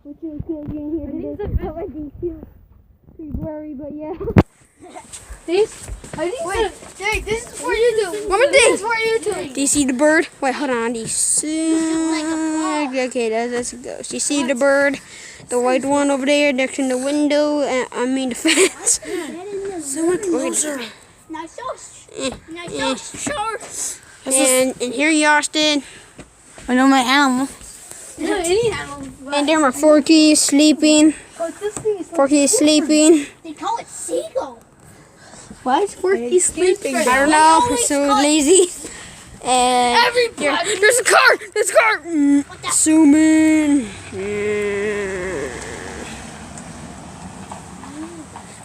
Which is good. You didn't hear today. I like these too. Pretty blurry, but yeah. These? Wait, Jake, this is for YouTube. One more thing. This is for YouTube. Do you see the bird? Wait, hold on. Do you see? Okay, let's go. Do you see the bird? The white one over there next to the window. I mean the fence. So much closer. And here you are, Austin. I know my animal. Any animal. And there my Forky is sleeping. Forky is sleeping. They call it seagull. Why is Forky sleeping? I don't know. I'm so lazy. And Everybody. there's a car. There's a car. Zoom in.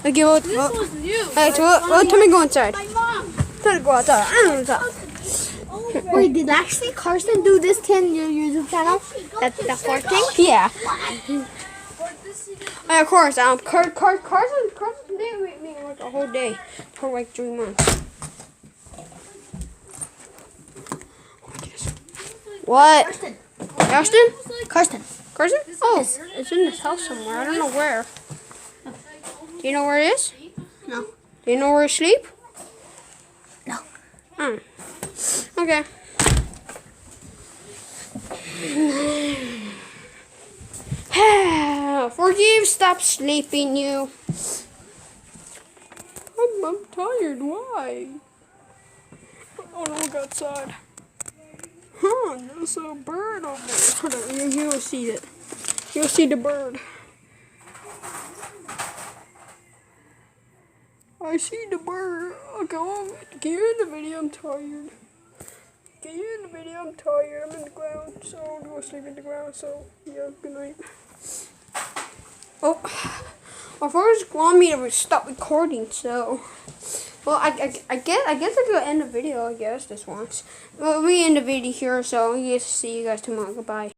Okay, well, This was you. tell me to go inside. My mom. Tell me to go outside. I don't know. Wait, did actually Carson do this to your YouTube channel? That's the fourth thing? Yeah. Of course. Carson stayed with me like a whole day for like 3 months. What? Austin? Carson. Carson? Oh, it's in this house somewhere. I don't know where. Do you know where it is? No. Do you know where you sleep? No. Oh. Okay. Forgive, stop sleeping, you. I'm tired. Why? Oh, no, look outside. Huh, there's a bird over there. Hold on, you'll see it. You'll see the bird. I see the bird. Okay, well, can you end the video? I'm tired. Can you end the video? I'm tired. I'm in the ground, so I'm going to sleep in the ground. So, yeah, good night. Oh, my father's wanting me to stop recording, so. Well, I guess I could end the video, I guess, this once. Well, we end the video here, so I guess see you guys tomorrow. Goodbye.